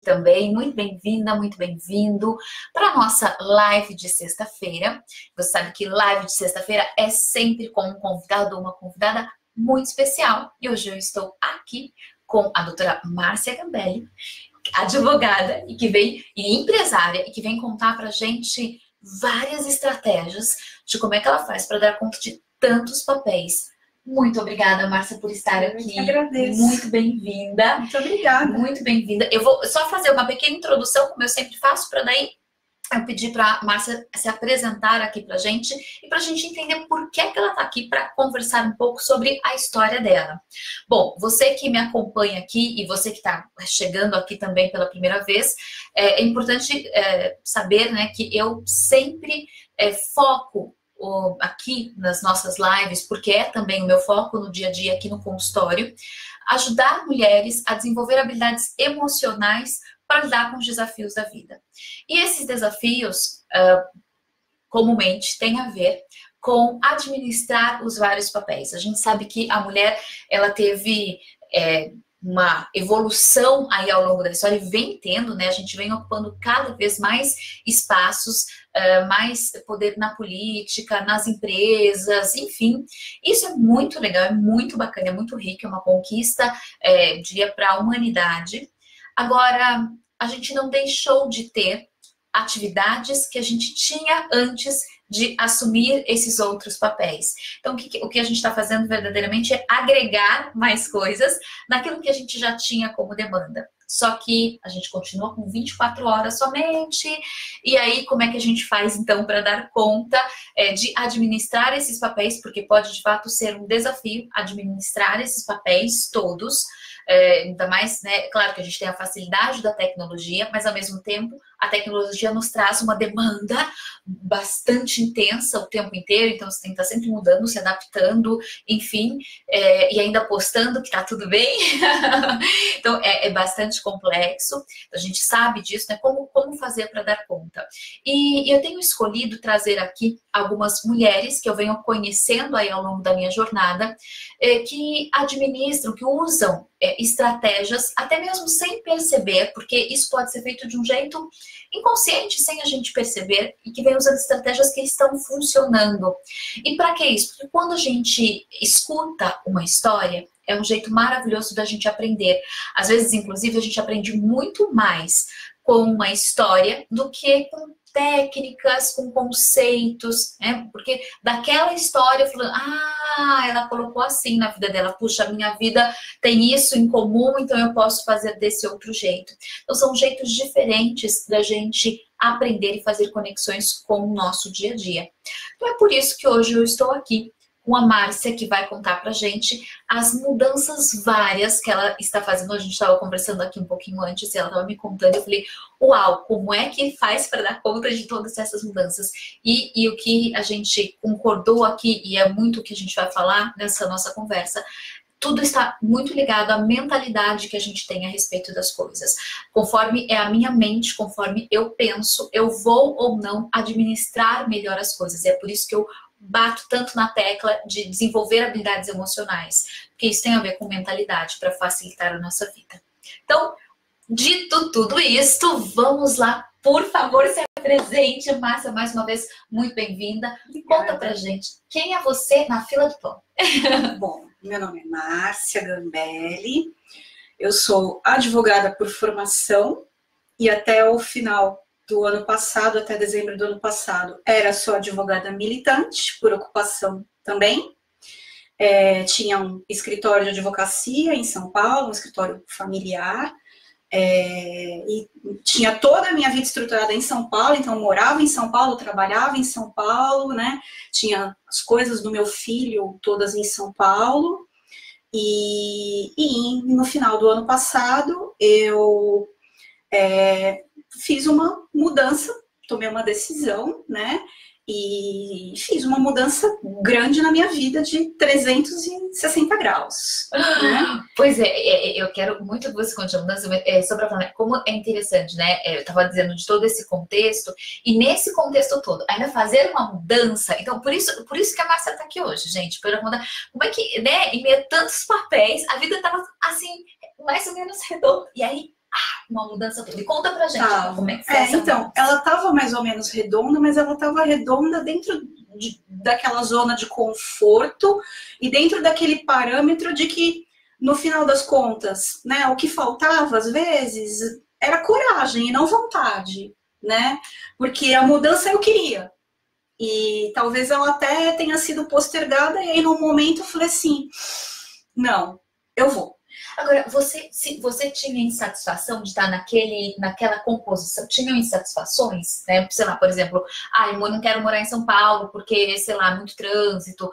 também. Muito bem-vinda, muito bem-vindo para a nossa live de sexta-feira. Você sabe que live de sexta-feira é sempre com um convidado ou uma convidada muito especial. E hoje eu estou aqui com a doutora Márcia Gambelli, advogada e empresária, e que vem contar para a gente várias estratégias de como é que ela faz para dar conta de tantos papéis. Muito obrigada, Márcia, por estar aqui. Eu agradeço. Muito bem-vinda. Muito obrigada. Muito bem-vinda. Eu vou só fazer uma pequena introdução, como eu sempre faço, para daí eu pedir para a Márcia se apresentar aqui para a gente e para a gente entender por que ela está aqui para conversar um pouco sobre a história dela. Bom, você que me acompanha aqui e você que está chegando aqui também pela primeira vez, é importante saber, né, que eu sempre foco aqui nas nossas lives, porque é também o meu foco no dia a dia aqui no consultório, ajudar mulheres a desenvolver habilidades emocionais para lidar com os desafios da vida. E esses desafios, comumente, têm a ver com administrar os vários papéis. A gente sabe que a mulher, ela teve uma evolução aí ao longo da história, e vem tendo, né? A gente vem ocupando cada vez mais espaços, mais poder na política, nas empresas, enfim. Isso é muito legal, é muito bacana, é muito rico, é uma conquista, diria, para a humanidade. Agora, a gente não deixou de ter atividades que a gente tinha antes de assumir esses outros papéis. Então, o que a gente está fazendo verdadeiramente é agregar mais coisas naquilo que a gente já tinha como demanda. Só que a gente continua com 24 horas somente. E aí, como é que a gente faz, então, para dar conta de administrar esses papéis? Porque pode, de fato, ser um desafio administrar esses papéis todos. Ainda mais, né? Claro que a gente tem a facilidade da tecnologia, mas, ao mesmo tempo, a tecnologia nos traz uma demanda bastante intensa o tempo inteiro, então você tem que estar sempre mudando, se adaptando, enfim, e ainda postando que tá tudo bem. Então é bastante complexo, a gente sabe disso, né? Como fazer para dar conta. E eu tenho escolhido trazer aqui algumas mulheres que eu venho conhecendo aí ao longo da minha jornada, que administram, que usam estratégias, até mesmo sem perceber, porque isso pode ser feito de um jeito inconsciente, sem a gente perceber, e que vem usando estratégias que estão funcionando. E para que isso? Porque quando a gente escuta uma história, é um jeito maravilhoso da gente aprender. Às vezes, inclusive, a gente aprende muito mais com uma história do que com técnicas, com conceitos, né? Porque daquela história, falando, ela colocou assim na vida dela, puxa, a minha vida tem isso em comum, então eu posso fazer desse outro jeito. Então são jeitos diferentes da gente aprender e fazer conexões com o nosso dia a dia. Então é por isso que hoje eu estou aqui com a Márcia, que vai contar pra gente as mudanças várias que ela está fazendo. A gente estava conversando aqui um pouquinho antes e ela estava me contando. Eu falei, uau, como é que faz para dar conta de todas essas mudanças? E o que a gente concordou aqui, e é muito o que a gente vai falar nessa nossa conversa, tudo está muito ligado à mentalidade que a gente tem a respeito das coisas. Conforme é a minha mente, conforme eu penso, eu vou ou não administrar melhor as coisas. E é por isso que eu bato tanto na tecla de desenvolver habilidades emocionais, porque isso tem a ver com mentalidade para facilitar a nossa vida. Então, dito tudo isto, vamos lá, por favor, se apresente. Márcia, mais uma vez, muito bem-vinda. Conta pra gente, quem é você na fila do pão? Bom, meu nome é Márcia Gambelli, eu sou advogada por formação e até o final do ano passado, até dezembro do ano passado, era só advogada militante, por ocupação também. Tinha um escritório de advocacia em São Paulo, um escritório familiar, e tinha toda a minha vida estruturada em São Paulo, então eu morava em São Paulo, trabalhava em São Paulo, né? Tinha as coisas do meu filho todas em São Paulo, e no final do ano passado eu fiz uma mudança, tomei uma decisão, né? E fiz uma mudança grande na minha vida de 360 graus. Né? Pois eu quero muito que você conte a mudança, só para falar como é interessante, né? Eu estava dizendo de todo esse contexto, e nesse contexto todo, ainda fazer uma mudança. Então, por isso que a Márcia está aqui hoje, gente, para contar como é que, né, em meio a tantos papéis, a vida estava assim, mais ou menos redonda. E aí, uma mudança toda. E conta pra gente como é que foi essa então, mudança. ela estava mais ou menos redonda, mas ela estava redonda dentro daquela zona de conforto e dentro daquele parâmetro de que, no final das contas, né, o que faltava, às vezes, era coragem e não vontade, né? Porque a mudança eu queria. E talvez ela até tenha sido postergada, e aí, no momento, eu falei assim, não, eu vou. Agora, você tinha insatisfação de estar naquela composição? Tinham insatisfações, né? Sei lá, por exemplo, eu não quero morar em São Paulo porque, sei lá, muito trânsito.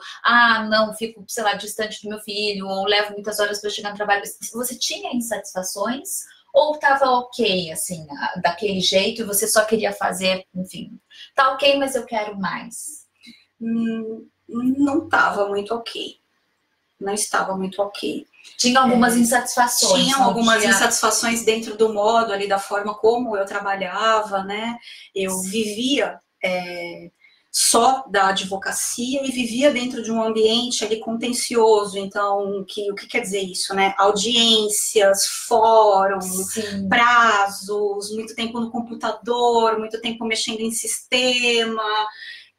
Não, fico, sei lá, distante do meu filho, ou levo muitas horas para chegar no trabalho. Você tinha insatisfações? Ou estava ok, assim, daquele jeito, e você só queria fazer, enfim, tá ok, mas eu quero mais? Não estava muito ok. Não estava muito ok. Tinha algumas insatisfações. Tinham algumas insatisfações dentro do modo ali, da forma como eu trabalhava, né? Eu vivia só da advocacia e vivia dentro de um ambiente ali contencioso. Então, o que quer dizer isso, né? Audiências, fóruns, prazos, muito tempo no computador, muito tempo mexendo em sistema,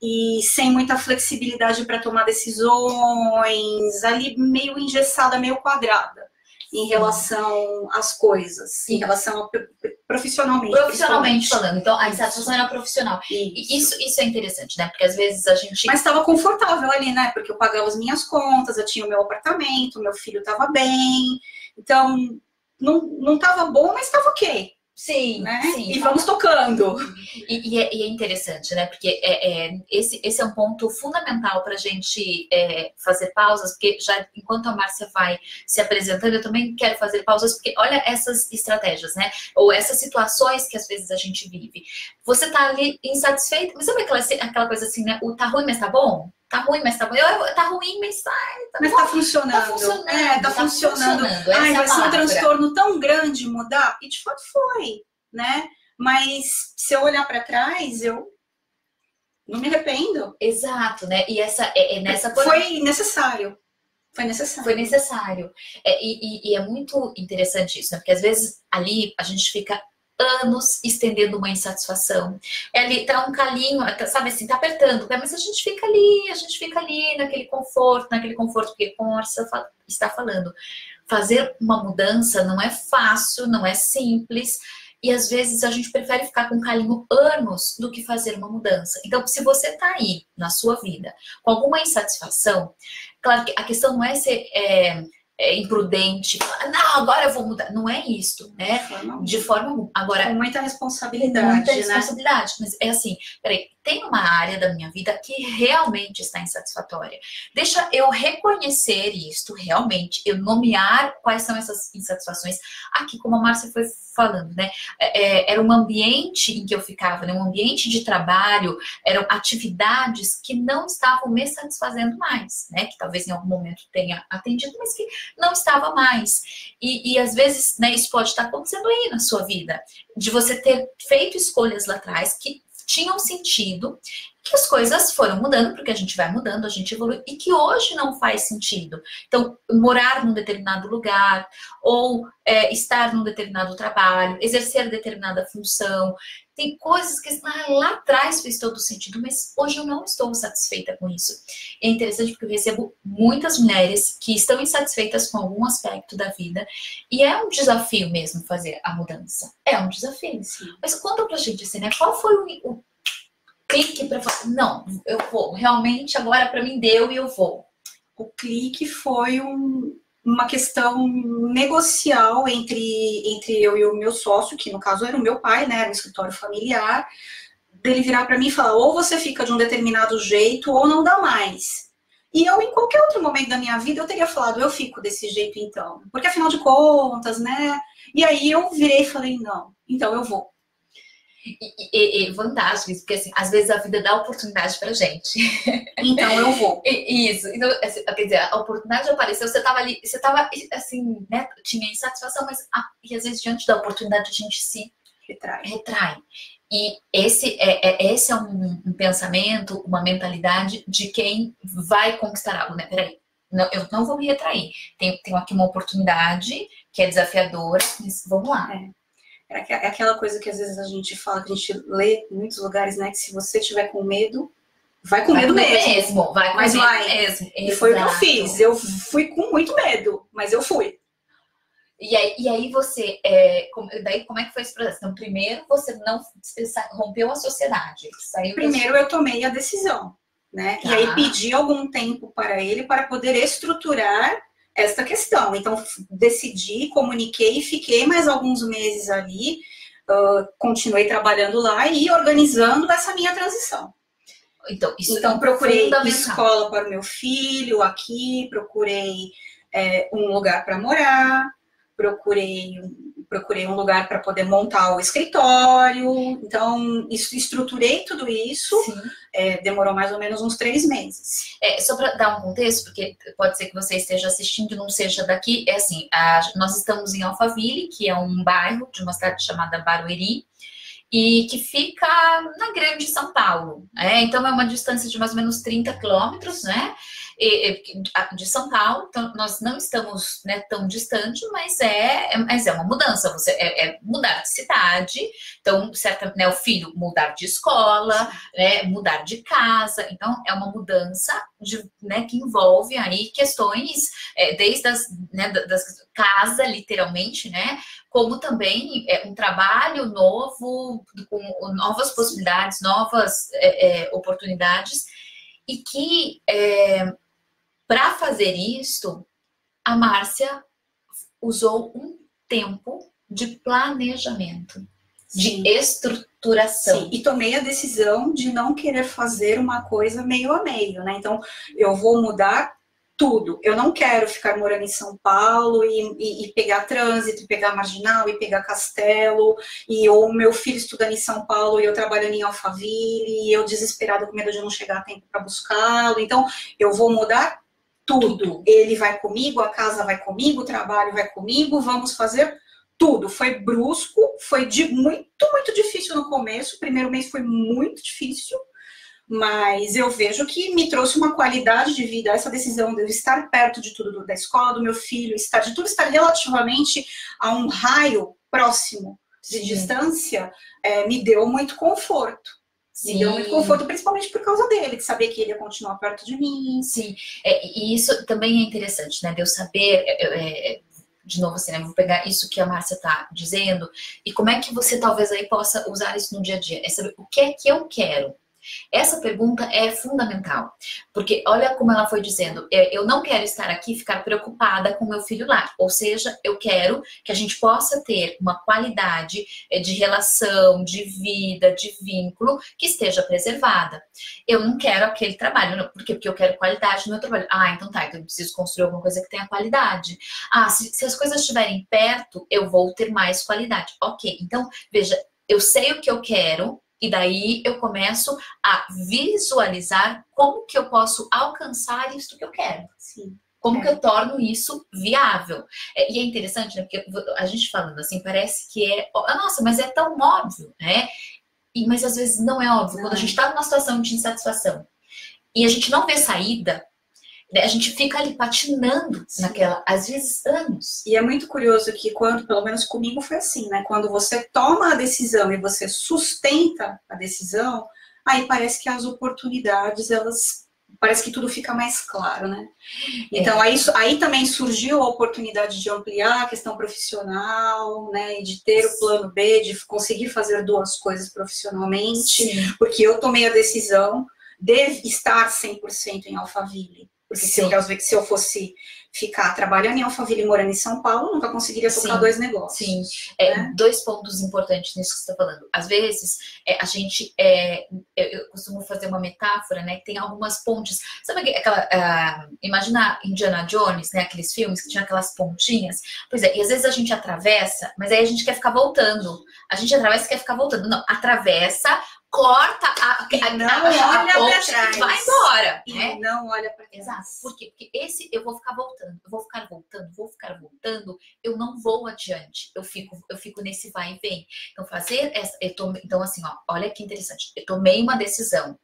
e sem muita flexibilidade para tomar decisões, ali meio engessada, meio quadrada, em relação às coisas, em relação a profissionalmente. Profissionalmente falando, então a insatisfação era profissional. Isso é interessante, né? Porque às vezes a gente... Mas estava confortável ali, né? Porque eu pagava as minhas contas, eu tinha o meu apartamento, meu filho estava bem, então não estava bom, mas estava ok. Sim, né? Sim. E vamos tocando. E é interessante, né? Porque esse é um ponto fundamental para a gente fazer pausas, porque já enquanto a Márcia vai se apresentando, eu também quero fazer pausas, porque olha essas estratégias, né? Ou essas situações que às vezes a gente vive. Você tá ali insatisfeito, mas sabe aquela coisa assim, né? O tá ruim, mas tá bom? Tá ruim, mas tá bom. Tá ruim, mas tá funcionando. Tá funcionando. Tá funcionando. Vai ser um transtorno tão grande mudar. E de fato foi, né? Mas se eu olhar para trás, eu não me arrependo. Exato, né? E nessa... Foi necessário. Foi necessário. E é muito interessante isso, né? Porque às vezes ali a gente fica anos estendendo uma insatisfação. Ali tá um calinho, sabe assim, tá apertando, mas a gente fica ali naquele conforto, porque como a Marcia está falando, fazer uma mudança não é fácil, não é simples, e às vezes a gente prefere ficar com calinho anos do que fazer uma mudança. Então, se você tá aí na sua vida com alguma insatisfação, claro que a questão não é ser imprudente, não, agora eu vou mudar. Não é isso, né? De forma agora, com muita responsabilidade. Muita responsabilidade, né? Mas é assim, peraí, tem uma área da minha vida que realmente está insatisfatória. Deixa eu reconhecer isto realmente, eu nomear quais são essas insatisfações. Aqui, como a Márcia foi falando, né? Era um ambiente em que eu ficava, né? Um ambiente de trabalho, eram atividades que não estavam me satisfazendo mais, né? Que talvez em algum momento tenha atendido, mas que não estava mais. E às vezes, né, isso pode estar acontecendo aí na sua vida, de você ter feito escolhas lá atrás que tinham sentido, que as coisas foram mudando, porque a gente vai mudando, a gente evolui, e que hoje não faz sentido. Então, morar num determinado lugar, ou estar num determinado trabalho, exercer determinada função, tem coisas que lá atrás fez todo sentido, mas hoje eu não estou satisfeita com isso. É interessante porque eu recebo muitas mulheres que estão insatisfeitas com algum aspecto da vida, e é um desafio mesmo fazer a mudança. É um desafio. Sim. Mas conta pra gente assim, né? Qual foi o clique para falar, não, eu vou, realmente agora para mim deu e eu vou? O clique foi uma questão negocial entre eu e o meu sócio, que no caso era o meu pai, né, era um escritório familiar, dele virar para mim e falar, ou você fica de um determinado jeito ou não dá mais. E eu, em qualquer outro momento da minha vida, eu teria falado, eu fico desse jeito então. Porque afinal de contas, né? E aí eu virei e falei, não, então eu vou. E fantástico isso, porque assim, às vezes a vida dá oportunidade pra gente. Então eu vou. Isso, então, assim, quer dizer, a oportunidade apareceu, você tava ali, você tava assim, né, tinha insatisfação, mas e às vezes diante da oportunidade a gente se retrai. E esse é um pensamento, uma mentalidade de quem vai conquistar algo, né? Peraí, não, eu não vou me retrair. Tenho aqui uma oportunidade que é desafiadora, mas vamos lá. É aquela coisa que às vezes a gente fala, que a gente lê em muitos lugares, né? Que se você tiver com medo, vai com medo mesmo. Vai com mas medo vai. mesmo. E foi o que eu fiz. Eu fui com muito medo, mas eu fui. E aí você, daí como é que foi esse processo? Então, primeiro você não rompeu a sociedade. Primeiro eu tomei a decisão, né? Tá. E aí pedi algum tempo para ele para poder estruturar esta questão. Então, decidi, comuniquei, fiquei mais alguns meses ali, continuei trabalhando lá e organizando essa minha transição. Então procurei escola para o meu filho aqui, procurei um lugar para morar, procurei um lugar para poder montar o escritório. Então, estruturei tudo isso. Demorou mais ou menos uns 3 meses. Só para dar um contexto, porque pode ser que você esteja assistindo e não seja daqui, assim, nós estamos em Alphaville, que é um bairro de uma cidade chamada Barueri, e que fica na Grande São Paulo. Então, é uma distância de mais ou menos 30 quilômetros, né? De São Paulo. Então, nós não estamos, né, tão distante, mas é uma mudança. Você mudar de cidade, então, né, o filho mudar de escola, né, mudar de casa. Então, é uma mudança né, que envolve aí questões desde das casa, literalmente, né? Como também um trabalho novo, com novas possibilidades, novas oportunidades, e que para fazer isto, a Márcia usou um tempo de planejamento, de estruturação. Sim, e tomei a decisão de não querer fazer uma coisa meio a meio, né? Então, eu vou mudar tudo. Eu não quero ficar morando em São Paulo e pegar trânsito, e pegar marginal, e pegar Castelo, ou meu filho estudando em São Paulo e eu trabalhando em Alphaville, e eu desesperada com medo de não chegar a tempo para buscá-lo. Então, eu vou mudar tudo. Ele vai comigo, a casa vai comigo, o trabalho vai comigo, vamos fazer tudo. Foi brusco, foi muito, muito difícil no começo. O primeiro mês foi muito difícil. Mas eu vejo que me trouxe uma qualidade de vida, essa decisão de eu estar perto de tudo, da escola do meu filho, estar relativamente a um raio próximo de distância, me deu muito conforto. Me deu muito conforto, principalmente por causa dele, de saber que ele ia continuar perto de mim. Sim, e isso também é interessante, né? De eu saber, de novo assim, né? Vou pegar isso que a Márcia tá dizendo, e como é que você talvez aí possa usar isso no dia a dia. É saber o que é que eu quero. Essa pergunta é fundamental, porque olha como ela foi dizendo, eu não quero estar aqui e ficar preocupada com meu filho lá, ou seja, eu quero que a gente possa ter uma qualidade de relação, de vida, de vínculo que esteja preservada. Eu não quero aquele trabalho, não, porque eu quero qualidade no meu trabalho. Então tá, então eu preciso construir alguma coisa que tenha qualidade. Se as coisas estiverem perto, eu vou ter mais qualidade. Ok, então veja, eu sei o que eu quero, e daí eu começo a visualizar como que eu posso alcançar isso que eu quero. Sim. Como que eu torno isso viável. E é interessante, né? Porque a gente falando assim, parece que nossa, mas é tão óbvio, né? Mas às vezes não é óbvio. Quando a gente está numa situação de insatisfação e a gente não vê saída, a gente fica ali patinando naquela, às vezes, anos. E é muito curioso que pelo menos comigo foi assim, né? Quando você toma a decisão e você sustenta a decisão, aí parece que as oportunidades, parece que tudo fica mais claro, né? Então, aí também surgiu a oportunidade de ampliar a questão profissional, né? E de ter o plano B, de conseguir fazer 2 coisas profissionalmente, porque eu tomei a decisão de estar 100% em Alphaville. Porque se eu fosse ficar trabalhando em Alphaville e morando em São Paulo, nunca conseguiria tocar 2 negócios. Sim, né? 2 pontos importantes nisso que você está falando. Às vezes, a gente, eu costumo fazer uma metáfora, né, que tem algumas pontes. Sabe aquela, imagina Indiana Jones, né, aqueles filmes que tinham aquelas pontinhas? Pois é, e às vezes a gente atravessa, mas aí a gente quer ficar voltando. A gente atravessa e quer ficar voltando. Não, atravessa, corta a ponte e vai embora. E não olha para trás. Exato. Por quê? Porque eu vou ficar voltando, vou ficar voltando, eu não vou adiante. Eu fico nesse vai e vem. Então, então assim, ó, olha que interessante. Eu tomei uma decisão.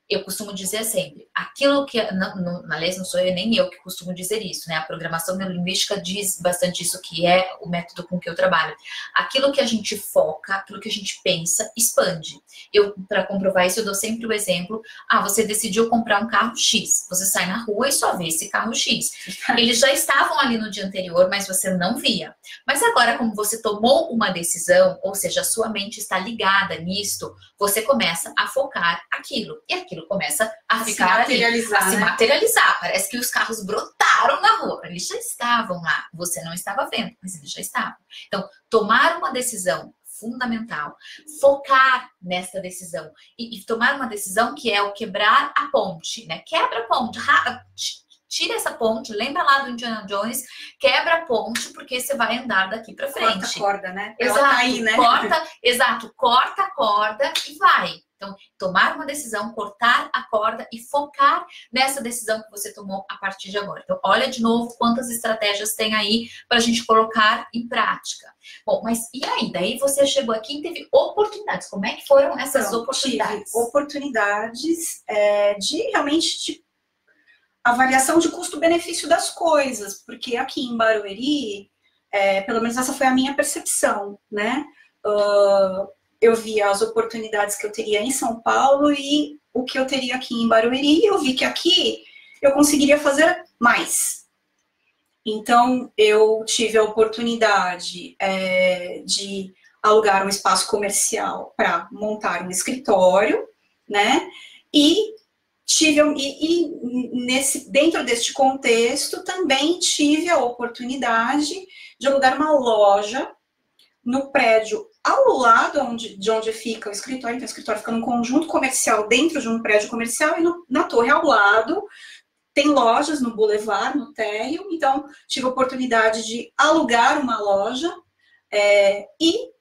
eu costumo dizer sempre, aquilo que, aliás, não sou eu nem eu que costumo dizer isso, né? A programação neurolinguística diz bastante isso, que é o método com que eu trabalho. Aquilo que a gente foca, aquilo que a gente pensa, expande. Eu, para comprovar isso, eu dou sempre o exemplo, você decidiu comprar um carro X, você sai na rua e só vê esse carro X. Eles já estavam ali no dia anterior, mas você não via. Mas agora, como você tomou uma decisão, ou seja, a sua mente está ligada nisto, você começa a focar aquilo. E aquilo começa a ficar ali, a se materializar. Parece que os carros brotaram na rua. Eles já estavam lá. Você não estava vendo, mas eles já estavam. Então, tomar uma decisão fundamental, focar nessa decisão e tomar uma decisão que é o quebrar a ponte, né? Quebra a ponte, tira essa ponte, lembra lá do Indiana Jones, quebra a ponte, porque você vai andar daqui para frente. Corta a corda, né? Exato, tá aí, né? Corta a corda e vai. Então, tomar uma decisão, cortar a corda e focar nessa decisão que você tomou a partir de agora. Então, olha de novo quantas estratégias tem aí para a gente colocar em prática. Bom, mas e aí? Daí você chegou aqui e teve oportunidades. Como é que foram essas oportunidades? Tive oportunidades de realmente de avaliação de custo-benefício das coisas, porque aqui em Barueri, pelo menos essa foi a minha percepção, né? Eu vi as oportunidades que eu teria em São Paulo e o que eu teria aqui em Barueri, e eu vi que aqui eu conseguiria fazer mais. Então, eu tive a oportunidade de alugar um espaço comercial para montar um escritório, né? Dentro deste contexto, também tive a oportunidade de alugar uma loja no prédio ao lado de onde fica o escritório. Então, o escritório fica num conjunto comercial dentro de um prédio comercial e na torre ao lado tem lojas no Boulevard, no térreo. Então, tive a oportunidade de alugar uma loja e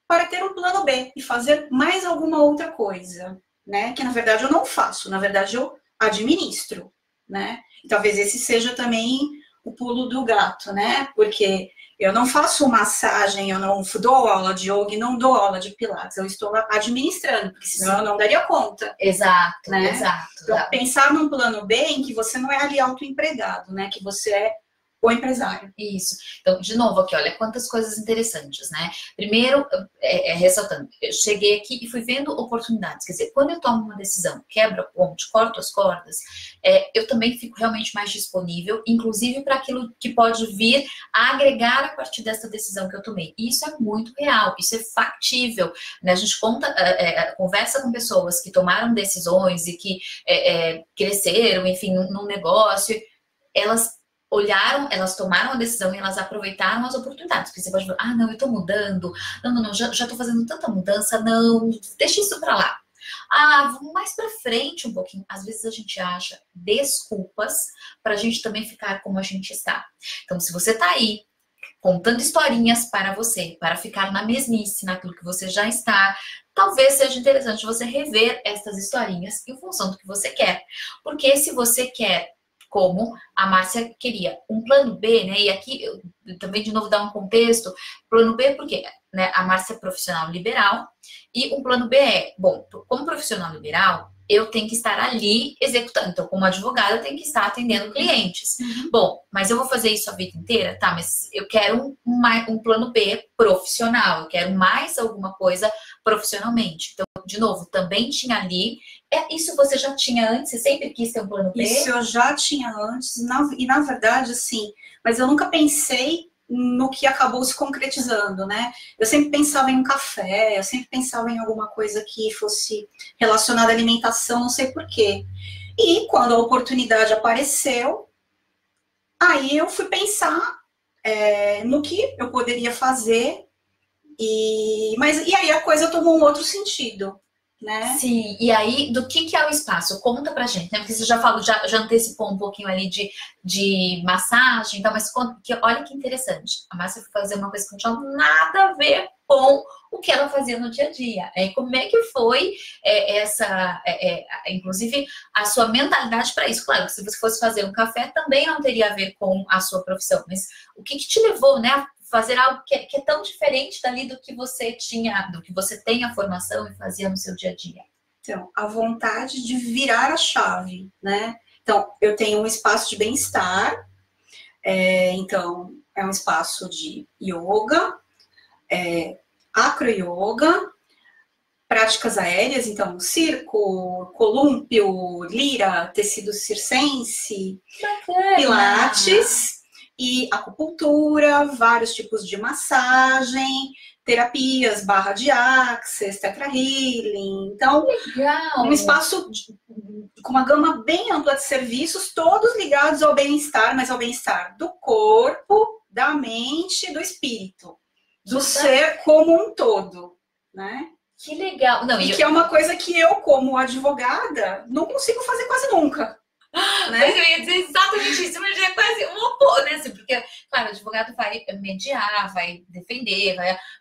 para ter um plano B e fazer mais alguma outra coisa, né? Que, na verdade, eu não faço. Na verdade, eu administro, né? E talvez esse seja também o pulo do gato, né? Porque eu não faço massagem, eu não dou aula de yoga e não dou aula de pilates. Eu estou administrando, porque senão eu não daria conta. Exato, né? Exato. Então, pensar num plano B em que você não é ali autoempregado, né? Que você é o empresário. Isso. Então, de novo aqui, olha quantas coisas interessantes, né? Primeiro, ressaltando, eu cheguei aqui e fui vendo oportunidades. Quer dizer, quando eu tomo uma decisão, quebro a ponte, corto as cordas, eu também fico realmente mais disponível, inclusive para aquilo que pode vir a agregar a partir dessa decisão que eu tomei. E isso é muito real, isso é factível, né? A gente conversa com pessoas que tomaram decisões e que cresceram, enfim, num negócio, elas tomaram a decisão e elas aproveitaram as oportunidades. Porque você pode falar, não, eu tô mudando, não, já tô fazendo tanta mudança, não, deixa isso pra lá. Vamos mais pra frente um pouquinho. Às vezes a gente acha desculpas pra gente também ficar como a gente está. Então, se você tá aí contando historinhas para você, para ficar na mesmice, naquilo que você já está, talvez seja interessante você rever essas historinhas em função do que você quer. Porque se você quer, como a Márcia queria, um plano B, né? E aqui eu também de novo dar um contexto, plano B porque, né, a Márcia é profissional liberal e um plano B bom, como profissional liberal, eu tenho que estar ali executando. Então, como advogada, eu tenho que estar atendendo clientes. Bom, mas eu vou fazer isso a vida inteira? Tá, mas eu quero um plano B profissional, eu quero mais alguma coisa profissionalmente. Então, de novo, também tinha ali. Isso você já tinha antes? Você sempre quis ter um plano B? Isso eu já tinha antes, e na verdade, assim, mas eu nunca pensei no que acabou se concretizando, né? Eu sempre pensava em um café, eu sempre pensava em alguma coisa que fosse relacionada à alimentação, não sei porquê. E quando a oportunidade apareceu, aí eu fui pensar no que eu poderia fazer, e aí a coisa tomou um outro sentido, né? Sim, e aí, do que é o espaço? Conta pra gente, né? Porque você já falou, já antecipou um pouquinho ali de massagem, então, mas olha que interessante. A Márcia foi fazer uma coisa que não tinha nada a ver com o que ela fazia no dia a dia. Como é que foi inclusive, a sua mentalidade para isso? Claro, que se você fosse fazer um café, também não teria a ver com a sua profissão, mas o que te levou, né, a fazer algo que é tão diferente dali do que você tinha, do que você tem a formação e fazia no seu dia a dia? Então, a vontade de virar a chave, né? Então, eu tenho um espaço de bem-estar, então, é um espaço de yoga, acro-yoga, práticas aéreas, então, circo, colúmpio, lira, tecido circense, Bacana. pilates e acupuntura, vários tipos de massagem, terapias, barra de axis, tetra healing. Então, Legal. um espaço com uma gama bem ampla de serviços, todos ligados ao bem-estar, mas ao bem-estar do corpo, da mente, do espírito, do ser como um todo, né? Que legal. Não, e que é uma coisa que eu, como advogada, não consigo fazer quase nunca. Né? Mas eu ia dizer exatamente isso, mas já é quase um oposto, né? Assim, porque, claro, o advogado vai mediar, vai defender,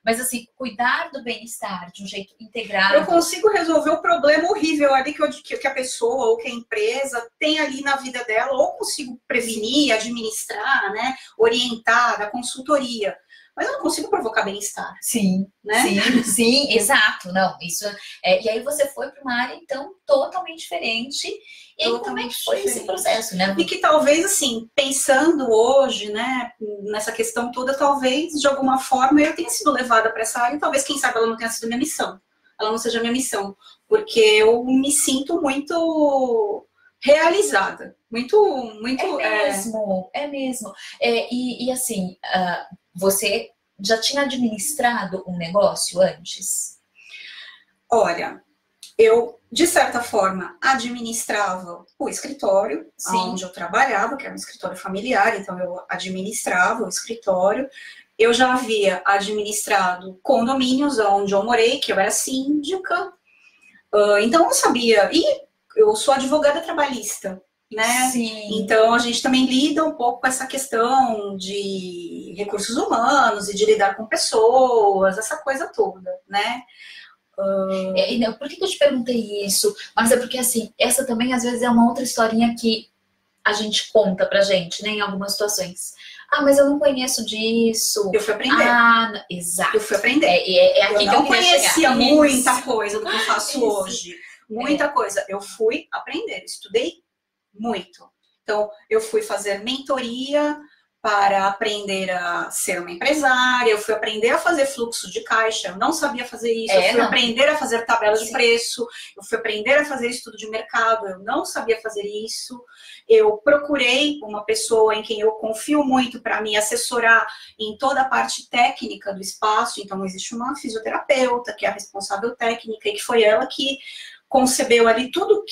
mas assim, cuidar do bem-estar de um jeito integrado. Eu consigo resolver o problema horrível ali que a pessoa ou que a empresa tem ali na vida dela, ou consigo prevenir, administrar, né? Orientar, dar consultoria. Mas eu não consigo provocar bem-estar. Sim, né? Sim, exato. Não, isso e aí você foi para uma área, então, totalmente diferente. E aí, como é que foi esse processo, né? E que talvez, assim, pensando hoje, né, nessa questão toda, talvez, de alguma forma, eu tenha sido levada para essa área e talvez, quem sabe, ela não tenha sido minha missão. Ela não seja minha missão. Porque eu me sinto muito realizada. Muito... É mesmo. E assim, você já tinha administrado um negócio antes? Olha, eu, de certa forma, administrava o escritório onde eu trabalhava, que era um escritório familiar, então eu administrava o escritório. Eu já havia administrado condomínios onde eu morei, que eu era síndica. Então eu sabia. E eu sou advogada trabalhista, né? Sim. Então a gente também lida um pouco com essa questão de recursos humanos e de lidar com pessoas, essa coisa toda, né? Por que eu te perguntei isso? Mas é porque, assim, essa também, às vezes, é uma outra historinha que a gente conta pra gente, né, em algumas situações. Ah, mas eu não conheço disso. Eu fui aprender. Exato. Eu fui aprender. É aqui eu que eu não conhecia chegar. muita coisa do que eu faço hoje. Muita coisa. Eu fui aprender, estudei muito. Então, eu fui fazer mentoria para aprender a ser uma empresária, eu fui aprender a fazer fluxo de caixa, eu não sabia fazer isso, eu fui aprender a fazer tabela de preço, eu fui aprender a fazer estudo de mercado, eu não sabia fazer isso. Eu procurei uma pessoa em quem eu confio muito para me assessorar em toda a parte técnica do espaço, então existe uma fisioterapeuta, que é a responsável técnica, e que foi ela que concebeu ali tudo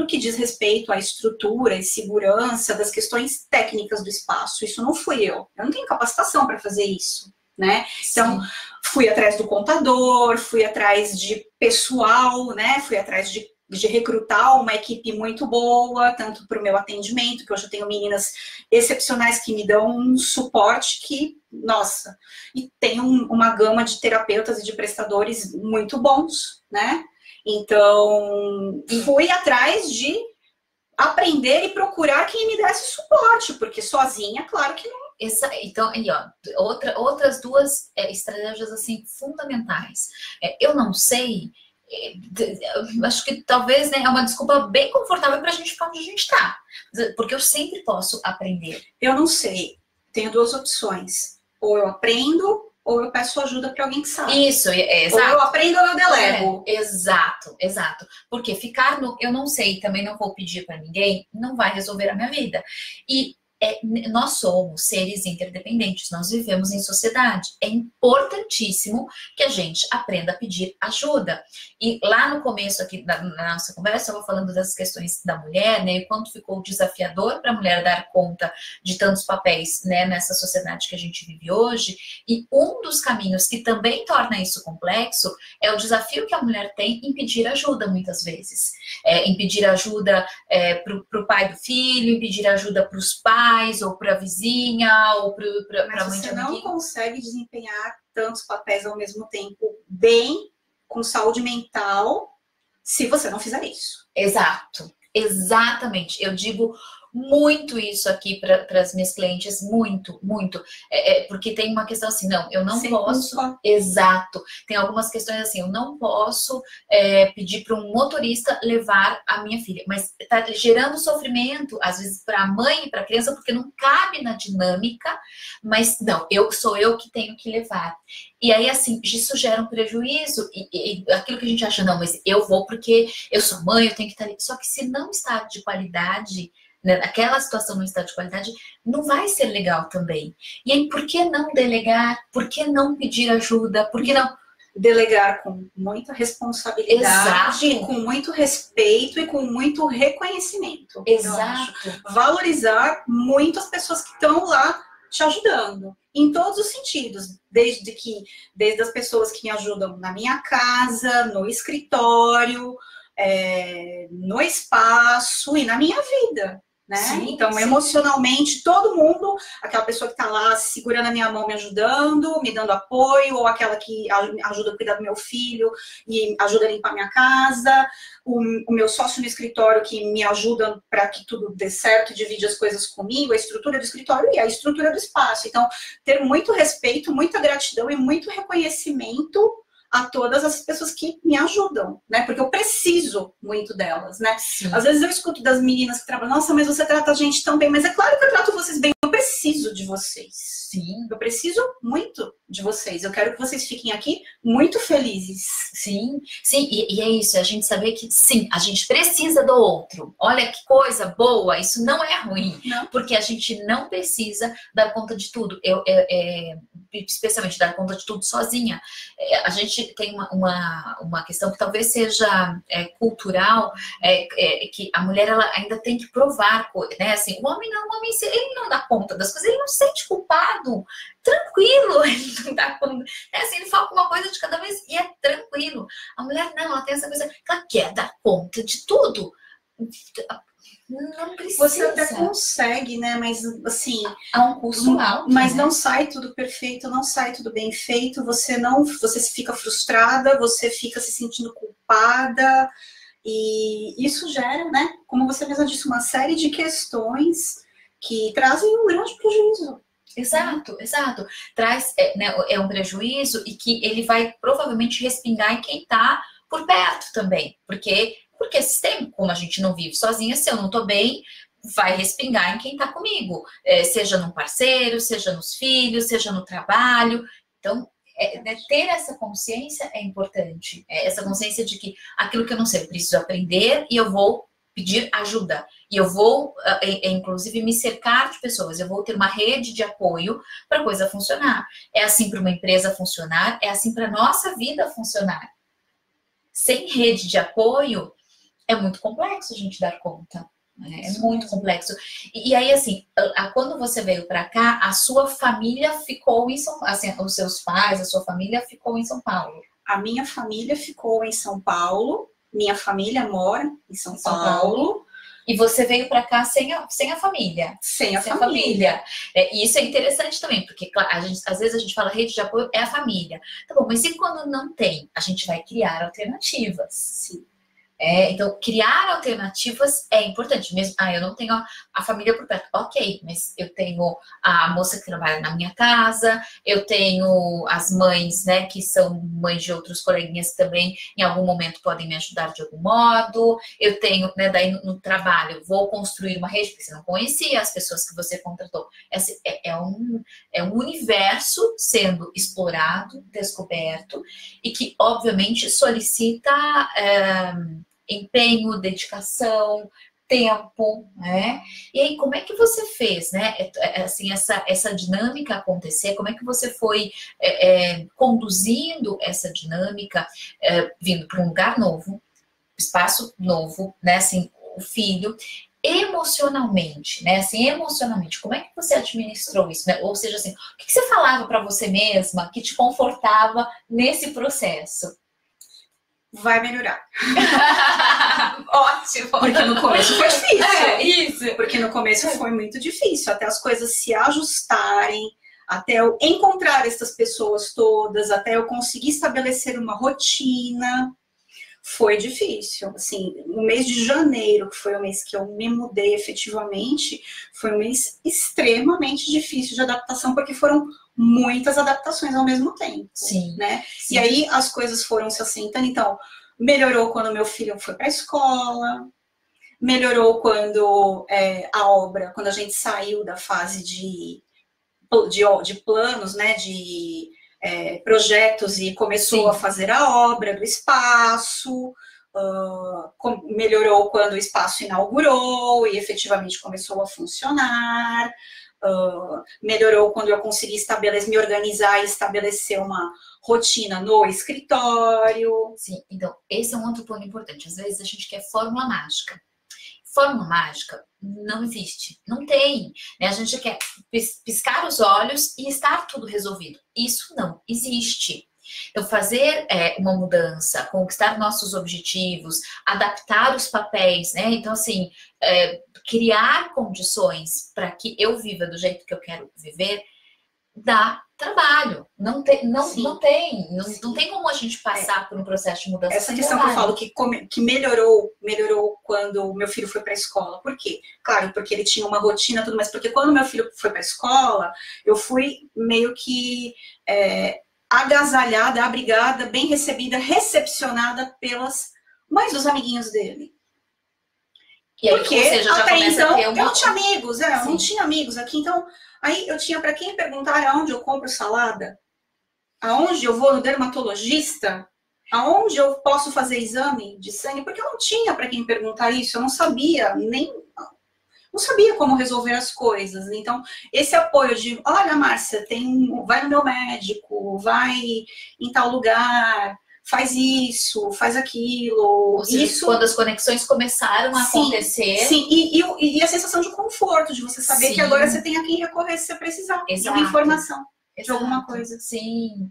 que diz respeito à estrutura e segurança das questões técnicas do espaço. Isso não fui eu não tenho capacitação para fazer isso, né? Então, fui atrás do contador, fui atrás de pessoal, né? Fui atrás de recrutar uma equipe muito boa, tanto para o meu atendimento, que hoje eu tenho meninas excepcionais que me dão um suporte que, nossa, e tem uma gama de terapeutas e de prestadores muito bons, né? Então, fui atrás de aprender e procurar quem me desse suporte, porque sozinha, claro que não. Então, aí, ó, outras duas estratégias, assim, fundamentais. Eu não sei, acho que talvez, né, é uma desculpa bem confortável pra gente ficar onde a gente tá. Porque eu sempre posso aprender. Eu não sei. Tenho duas opções. Ou eu aprendo, ou eu peço ajuda para alguém que sabe. Isso, exato. Ou eu aprendo ou eu delego. Exato. Porque ficar no eu não sei, também não vou pedir para ninguém, não vai resolver a minha vida. E nós somos seres interdependentes, nós vivemos em sociedade. É importantíssimo que a gente aprenda a pedir ajuda. E lá no começo aqui na nossa conversa, eu estava falando das questões da mulher, né? E quanto ficou desafiador para a mulher dar conta de tantos papéis, né, nessa sociedade que a gente vive hoje. E um dos caminhos que também torna isso complexo é o desafio que a mulher tem em pedir ajuda, muitas vezes. Em pedir ajuda para o pai do filho, em pedir ajuda para os pais, ou para a vizinha, ou para a mãe de alguém. Você não consegue desempenhar tantos papéis ao mesmo tempo bem, com saúde mental, se você não fizer isso. Exato, exatamente. Eu digo muito isso aqui para as minhas clientes, muito, muito. Porque tem uma questão assim, não, eu não posso. Exato. Tem algumas questões assim, eu não posso pedir para um motorista levar a minha filha, mas está gerando sofrimento, às vezes, para a mãe e para a criança, porque não cabe na dinâmica, mas não, sou eu que tenho que levar. E aí, assim, isso gera um prejuízo, e aquilo que a gente acha, não, mas eu vou porque eu sou mãe, eu tenho que estar ali. Só que se não está de qualidade, né, aquela situação não está de qualidade, não vai ser legal também. E aí, por que não delegar? Por que não pedir ajuda? Por que não delegar com muita responsabilidade, Exato. com muito respeito e com muito reconhecimento? Exato. Valorizar muito as pessoas que estão lá te ajudando, em todos os sentidos, desde as pessoas que me ajudam na minha casa, no escritório, no espaço e na minha vida. Né? Sim, então, sim. Emocionalmente, todo mundo, aquela pessoa que está lá segurando a minha mão, me ajudando, me dando apoio, ou aquela que ajuda a cuidar do meu filho e ajuda a limpar minha casa, o meu sócio no escritório que me ajuda para que tudo dê certo, divide as coisas comigo, a estrutura do escritório e a estrutura do espaço. Então, ter muito respeito, muita gratidão e muito reconhecimento a todas as pessoas que me ajudam, né? Porque eu preciso muito delas, né? Sim. Às vezes eu escuto das meninas que trabalham, nossa, mas você trata a gente tão bem, mas é claro que eu trato vocês bem, eu preciso de vocês. Sim. Eu preciso muito de vocês, eu quero que vocês fiquem aqui muito felizes. Sim, sim, e é isso, a gente saber que sim, a gente precisa do outro. Olha que coisa boa, isso não é ruim, não. Porque a gente não precisa dar conta de tudo. Especialmente dar conta de tudo sozinha. A gente tem uma questão que talvez seja cultural, que a mulher ela ainda tem que provar, né? Assim, o homem não, ele não dá conta das coisas, ele não se sente culpado, tranquilo, ele não dá conta. Assim, ele fala uma coisa de cada vez e é tranquilo. A mulher não, ela tem essa coisa que ela quer dar conta de tudo. Não precisa. Você até consegue, né? Mas assim, há um custo alto. Mas né? Não sai tudo perfeito, não sai tudo bem feito. Você fica frustrada, você fica se sentindo culpada e isso gera, né? Como você mesma disse, uma série de questões que trazem um grande prejuízo. Exato, exato. Traz um prejuízo e que ele vai provavelmente respingar em quem está por perto também, porque sistema, como a gente não vive sozinha, se eu não estou bem, vai respingar em quem está comigo, seja num parceiro, seja nos filhos, seja no trabalho. Então, ter essa consciência é importante, essa consciência de que aquilo que eu não sei, eu preciso aprender e eu vou pedir ajuda. E eu vou, inclusive, me cercar de pessoas. Eu vou ter uma rede de apoio para a coisa funcionar. É assim para uma empresa funcionar, é assim para a nossa vida funcionar. Sem rede de apoio, é muito complexo a gente dar conta. É muito complexo. E aí, assim, quando você veio para cá, a sua família ficou em São Paulo, assim, os seus pais, a sua família ficou em São Paulo? A minha família ficou em São Paulo, minha família mora em São Paulo. E você veio para cá sem a família? Sem a família. E isso é interessante também, porque às vezes a gente fala rede de apoio é a família. Tá bom, mas e quando não tem? A gente vai criar alternativas. Sim. Então, criar alternativas é importante. Mesmo, eu não tenho a família por perto. Ok, mas eu tenho a moça que trabalha na minha casa, eu tenho as mães, né, que são mães de outros coleguinhas que também, em algum momento, podem me ajudar de algum modo. Eu tenho, né, daí no trabalho, vou construir uma rede, porque você não conhecia as pessoas que você contratou. É um universo sendo explorado, descoberto, e que, obviamente, solicita empenho, dedicação, tempo, né? E aí, como é que você fez, né? Assim, essa dinâmica acontecer, como é que você foi conduzindo essa dinâmica, vindo para um lugar novo, espaço novo, né? Assim, o filho, emocionalmente, né? Assim, emocionalmente, como é que você administrou isso, né? Ou seja, assim, o que você falava para você mesma que te confortava nesse processo? Vai melhorar. Ótimo. Porque no começo foi difícil. Isso. Porque no começo foi muito difícil, até as coisas se ajustarem, até eu encontrar essas pessoas todas, até eu conseguir estabelecer uma rotina. Foi difícil, assim, no mês de janeiro, que foi o mês que eu me mudei efetivamente, foi um mês extremamente difícil de adaptação, porque foram muitas adaptações ao mesmo tempo, Sim, né? sim. E aí as coisas foram se assentando, então, melhorou quando meu filho foi para a escola, melhorou quando quando a gente saiu da fase de planos, né, de projetos e começou Sim. a fazer a obra do espaço, melhorou quando o espaço inaugurou e efetivamente começou a funcionar, melhorou quando eu consegui me organizar e estabelecer uma rotina no escritório. Sim, então, esse é um outro ponto importante. Às vezes a gente quer fórmula mágica. Fórmula mágica não existe, não tem. Né? A gente quer piscar os olhos e estar tudo resolvido. Isso não existe. Então, fazer uma mudança, conquistar nossos objetivos, adaptar os papéis, né? Então, assim, criar condições para que eu viva do jeito que eu quero viver, dá trabalho. Não tem como a gente passar por um processo de mudança. Essa questão que eu falo que melhorou quando o meu filho foi para a escola. Por quê? Claro, porque ele tinha uma rotina e tudo mais. Porque quando meu filho foi para a escola, eu fui meio que agasalhada, abrigada, bem recebida, recepcionada pelas mães dos amiguinhos dele. E aí, porque ou seja, já até então eu não tinha amigos, eu não tinha amigos aqui, então aí eu tinha para quem perguntar aonde eu compro salada, aonde eu vou no dermatologista, aonde eu posso fazer exame de sangue, porque eu não tinha para quem perguntar isso, eu não sabia não sabia como resolver as coisas. Então, esse apoio de, olha, Márcia, vai no meu médico, vai em tal lugar, faz isso, faz aquilo. Ou seja, quando as conexões começaram a acontecer. Sim, e a sensação de conforto, de você saber que agora você tem a quem recorrer se você precisar de uma informação. De alguma coisa. Sim.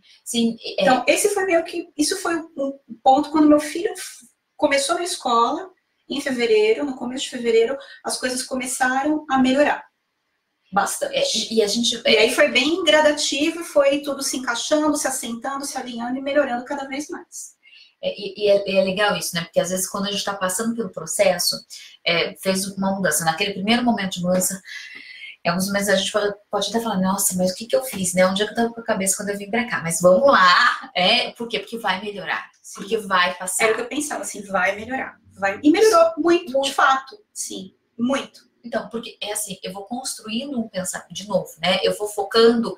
Então, isso foi um ponto quando meu filho começou na escola, em fevereiro, no começo de fevereiro, as coisas começaram a melhorar. Bastante. E aí foi bem gradativo, foi tudo se encaixando, se assentando, se alinhando e melhorando cada vez mais. É legal isso, né? Porque às vezes quando a gente está passando pelo processo, fez uma mudança. Naquele primeiro momento de mudança, em alguns momentos a gente pode até falar, nossa, mas o que eu fiz, né? Onde é que eu tava com a cabeça quando eu vim pra cá? Mas vamos lá, por quê? Porque vai melhorar, porque vai passar. Era o que eu pensava, assim, vai melhorar. E melhorou muito, de fato, sim, muito. Então, porque assim, eu vou construindo um pensamento, de novo, né? Eu vou focando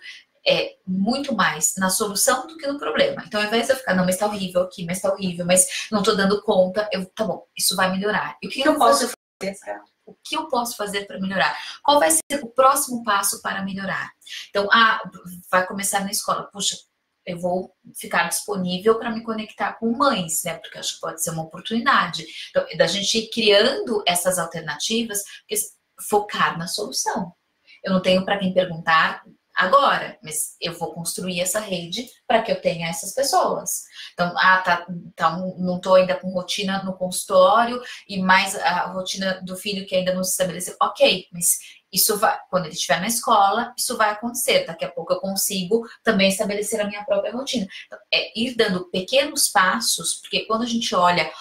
muito mais na solução do que no problema. Então, ao invés de eu ficar, não, mas tá horrível aqui, mas tá horrível, mas não tô dando conta, tá bom, isso vai melhorar. E o que eu posso fazer? O que eu posso fazer para melhorar? Qual vai ser o próximo passo para melhorar? Então, vai começar na escola. Puxa, eu vou ficar disponível para me conectar com mães, né? Porque acho que pode ser uma oportunidade. Então, da gente ir criando essas alternativas, focar na solução. Eu não tenho para quem perguntar agora, mas eu vou construir essa rede para que eu tenha essas pessoas. Então, não estou ainda com rotina no consultório e mais a rotina do filho que ainda não se estabeleceu. Ok, mas isso vai, quando ele estiver na escola, isso vai acontecer. Daqui a pouco eu consigo também estabelecer a minha própria rotina. Então, ir dando pequenos passos, porque quando a gente olha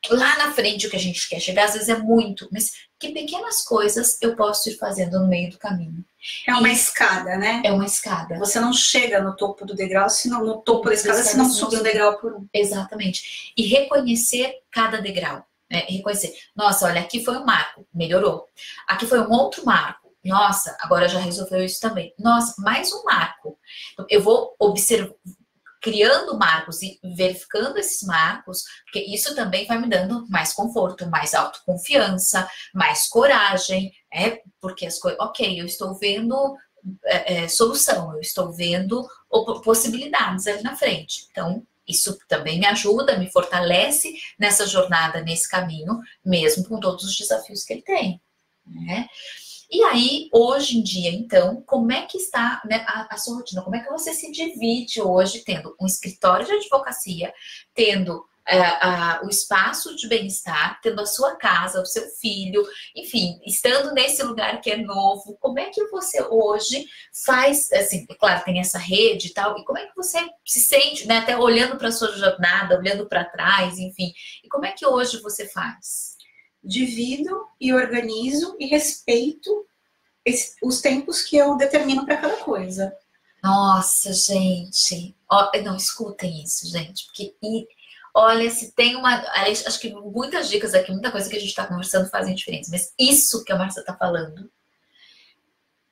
lá na frente o que a gente quer chegar, às vezes é muito, mas que pequenas coisas eu posso ir fazendo no meio do caminho. É uma escada, né? É uma escada. Você não chega no topo do degrau, no topo da escada, se não sobe um degrau por um. Exatamente. E reconhecer cada degrau. Reconhecer. Nossa, olha, aqui foi um marco, melhorou. Aqui foi um outro marco. Nossa, agora já resolveu isso também. Nossa, mais um marco. Então, eu vou criando marcos e verificando esses marcos, porque isso também vai me dando mais conforto, mais autoconfiança, mais coragem, porque as coisas, ok, eu estou vendo solução, eu estou vendo possibilidades ali na frente. Então, isso também me ajuda, me fortalece nessa jornada, nesse caminho, mesmo com todos os desafios que ele tem, né? E aí, hoje em dia, então, como é que está, né, a sua rotina? Como é que você se divide hoje, tendo um escritório de advocacia, tendo o espaço de bem-estar, tendo a sua casa, o seu filho, enfim, estando nesse lugar que é novo, como é que você hoje faz, assim, claro, tem essa rede e tal, e como é que você se sente, né, até olhando para a sua jornada, olhando para trás, enfim, e como é que hoje você faz? Divido e organizo e respeito os tempos que eu determino para cada coisa. Nossa, gente, não escutem isso, gente, porque olha, se tem acho que muitas dicas aqui, muita coisa que a gente está conversando fazem diferença, mas isso que a Márcia está falando,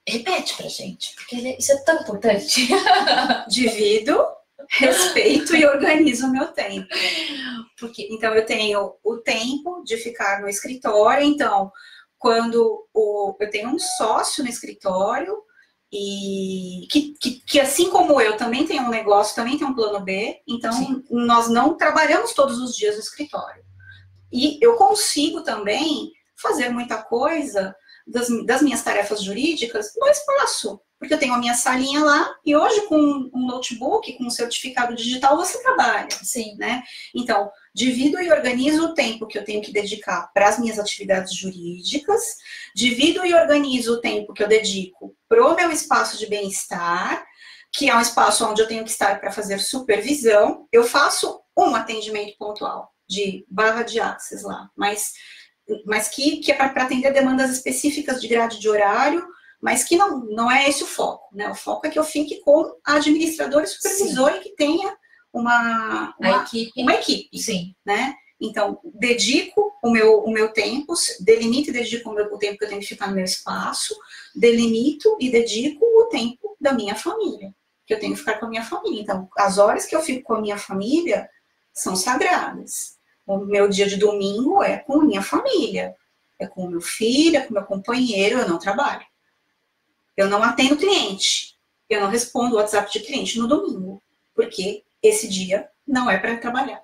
repete pra gente, porque isso é tão importante. Divido, respeito e organizo o meu tempo. Então, eu tenho o tempo de ficar no escritório. Então, quando eu tenho um sócio no escritório, e que assim como eu, também tem um negócio, também tem um plano B. Então, sim, nós não trabalhamos todos os dias no escritório. E eu consigo também fazer muita coisa das minhas tarefas jurídicas no espaço. Porque eu tenho a minha salinha lá, e hoje com um notebook, com um certificado digital, você trabalha. Sim. Né? Então, divido e organizo o tempo que eu tenho que dedicar para as minhas atividades jurídicas, divido e organizo o tempo que eu dedico para o meu espaço de bem-estar, que é um espaço onde eu tenho que estar para fazer supervisão. Eu faço um atendimento pontual de barra de access lá, mas que é para atender demandas específicas de grade de horário, mas que não é esse o foco, né? O foco é que eu fique com a administradora e supervisora, sim, e que tenha uma equipe, sim, né? Então, dedico o meu tempo, delimito e dedico o tempo que eu tenho que ficar no meu espaço, delimito e dedico o tempo da minha família, que eu tenho que ficar com a minha família. Então, as horas que eu fico com a minha família são sagradas. O meu dia de domingo é com a minha família, é com o meu filho, é com o meu companheiro, eu não trabalho. Eu não atendo cliente, eu não respondo o WhatsApp de cliente no domingo, porque esse dia não é para trabalhar.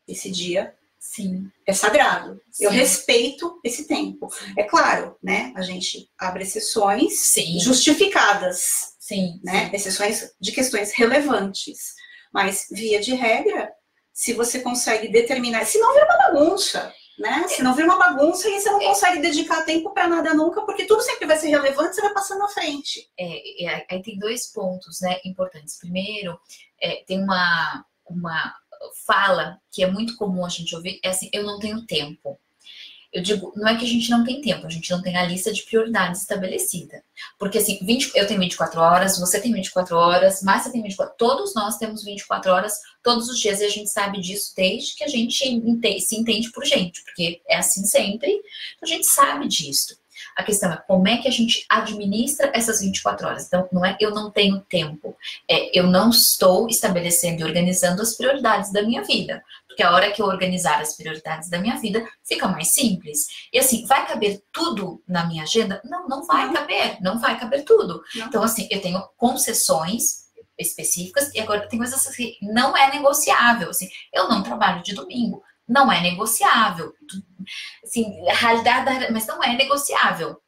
Esse dia, sim, é sagrado. Sim. Eu respeito esse tempo. Sim. É claro, né? A gente abre exceções, sim, justificadas, sim, né? Sim. Exceções de questões relevantes. Mas, via de regra, se você consegue determinar, se não vira uma bagunça, né? Se não vira uma bagunça e você não consegue dedicar tempo para nada nunca, porque tudo sempre vai ser relevante, você vai passando na frente. Aí tem dois pontos, né, importantes. Primeiro, tem uma fala que é muito comum a gente ouvir, é assim, eu não tenho tempo. Eu digo, não é que a gente não tem tempo, a gente não tem a lista de prioridades estabelecida. Porque assim, eu tenho 24 horas, você tem 24 horas, Márcia tem 24, todos nós temos 24 horas todos os dias, e a gente sabe disso desde que a gente se entende por gente, porque é assim sempre, então a gente sabe disso. A questão é como é que a gente administra essas 24 horas. Então, não é eu não tenho tempo, eu não estou estabelecendo e organizando as prioridades da minha vida. Porque a hora que eu organizar as prioridades da minha vida, fica mais simples. E assim, vai caber tudo na minha agenda? Não vai caber, não vai caber tudo. Não. Então, assim, eu tenho concessões específicas, e agora tem coisas assim, não é negociável. Assim, eu não trabalho de domingo, não é negociável. Assim, a realidade, mas não é negociável.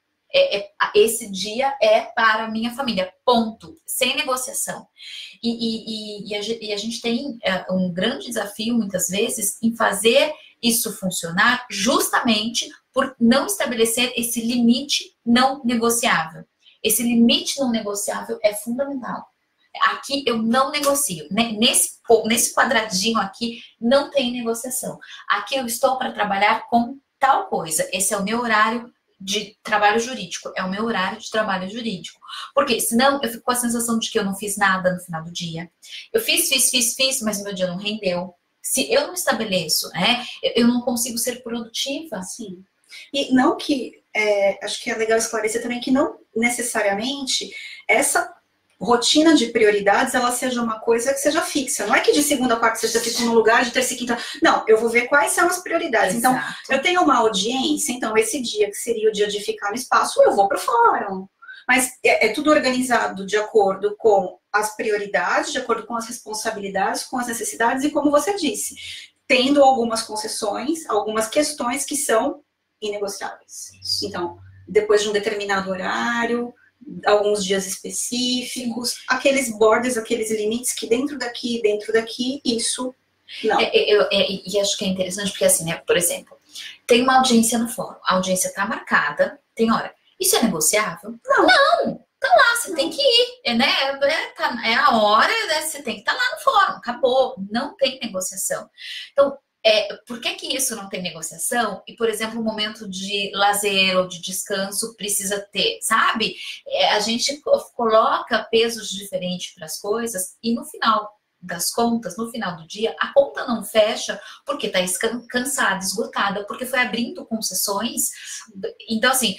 Esse dia é para a minha família, ponto, sem negociação. E a gente tem um grande desafio, muitas vezes, em fazer isso funcionar justamente por não estabelecer esse limite não negociável. Esse limite não negociável é fundamental. Aqui eu não negocio. Nesse quadradinho aqui não tem negociação. Aqui eu estou para trabalhar com tal coisa. Esse é o meu horário de trabalho jurídico. É o meu horário de trabalho jurídico. Porque senão eu fico com a sensação de que eu não fiz nada no final do dia. Eu fiz, mas o meu dia não rendeu. Se eu não estabeleço, né, eu não consigo ser produtiva. Sim. E não que, acho que é legal esclarecer também que não necessariamente essa rotina de prioridades, ela seja uma coisa que seja fixa. Não é que de segunda a quarta sexta fica no lugar, de terça e quinta. Não, eu vou ver quais são as prioridades. Exato. Então, eu tenho uma audiência, então esse dia, que seria o dia de ficar no espaço, eu vou para o fórum. Mas é tudo organizado de acordo com as prioridades, de acordo com as responsabilidades, com as necessidades e, como você disse, tendo algumas concessões, algumas questões que são inegociáveis. Então, depois de um determinado horário, alguns dias específicos, aqueles borders, aqueles limites que dentro daqui, isso Não. E acho que é interessante porque assim, né, por exemplo, tem uma audiência no fórum, a audiência tá marcada, tem hora. Isso é negociável? Não. Não! Tá lá, você tem que ir, né? É a hora, né? Você tem que estar lá no fórum, acabou. Não tem negociação. Então, por que que isso não tem negociação? E, por exemplo, um momento de lazer ou de descanso precisa ter, sabe? A gente coloca pesos diferentes para as coisas e no final das contas, no final do dia, a conta não fecha porque está cansada, esgotada, porque foi abrindo concessões. Então, assim,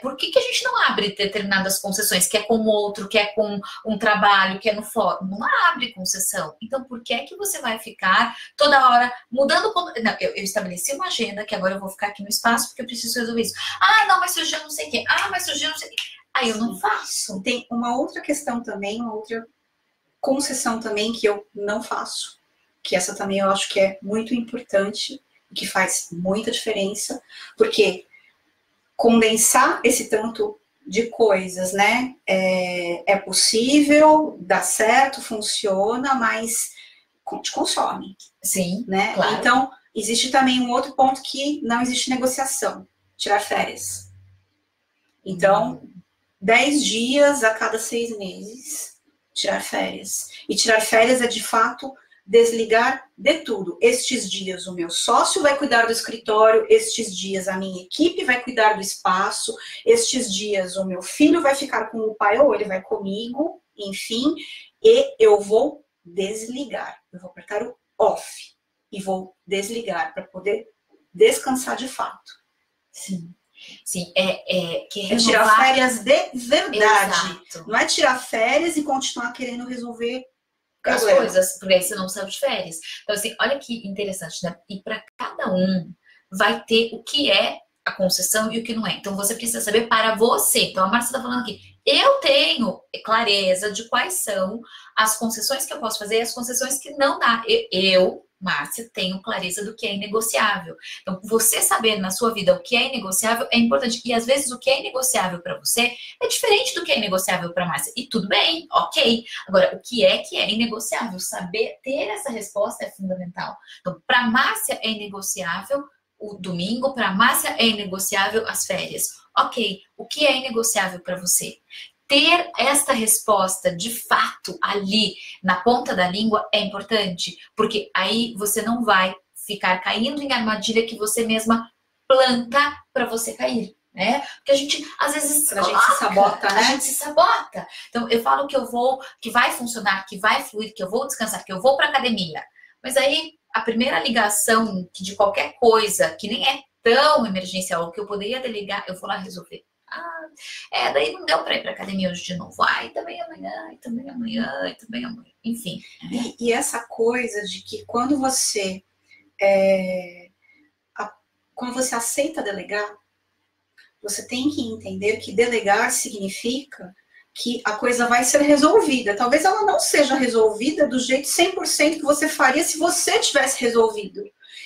por que que a gente não abre determinadas concessões, que é com o outro, que é com um trabalho, que é no fórum? Não abre concessão. Então, por que é que você vai ficar toda hora mudando? Não, eu estabeleci uma agenda que agora eu vou ficar aqui no espaço porque eu preciso resolver isso. Ah, não, mas surgiu não sei o quê. Ah, mas surgiu não sei o quê. Aí eu não faço. Tem uma outra questão também, uma outra concessão também que eu não faço, que essa também eu acho que é muito importante, que faz muita diferença, porque condensar esse tanto de coisas, né, é possível, dá certo, funciona, mas te consome. Sim, né? Claro. Então, existe também um outro ponto que não existe negociação, tirar férias. Então, 10 dias a cada 6 meses, tirar férias. E tirar férias é, de fato, desligar de tudo. Estes dias o meu sócio vai cuidar do escritório, estes dias a minha equipe vai cuidar do espaço, estes dias o meu filho vai ficar com o pai ou ele vai comigo, enfim, e eu vou desligar. Eu vou apertar o off e vou desligar para poder descansar de fato. Sim. Sim, É tirar férias de verdade. Exato. Não é tirar férias e continuar querendo resolver as coisas, porque aí você não saiu de férias. Então, assim, olha que interessante, né? E para cada um vai ter o que é a concessão e o que não é. Então, você precisa saber para você. Então, a Márcia está falando aqui, eu tenho clareza de quais são as concessões que eu posso fazer e as concessões que não dá. Márcia, tenho clareza do que é inegociável. Então, você saber na sua vida o que é inegociável é importante. E, às vezes, o que é inegociável para você é diferente do que é inegociável para a Márcia. E tudo bem, ok. Agora, o que é inegociável? Saber ter essa resposta é fundamental. Então, para a Márcia é inegociável o domingo, para a Márcia é inegociável as férias. Ok, o que é inegociável para você? Ter esta resposta de fato ali na ponta da língua é importante, porque aí você não vai ficar caindo em armadilha que você mesma planta para você cair, né? Porque a gente às vezes a gente se sabota, né? A gente se sabota. Então eu falo que vai funcionar, que vai fluir, que eu vou descansar, que eu vou para academia. Mas aí a primeira ligação de qualquer coisa que nem é tão emergencial, que eu poderia delegar, eu vou lá resolver. Daí não deu para ir para academia hoje de novo. E também amanhã, e também amanhã, e também amanhã. Enfim. E essa coisa de que quando você aceita delegar, você tem que entender que delegar significa que a coisa vai ser resolvida. Talvez ela não seja resolvida do jeito 100% que você faria se você tivesse resolvido.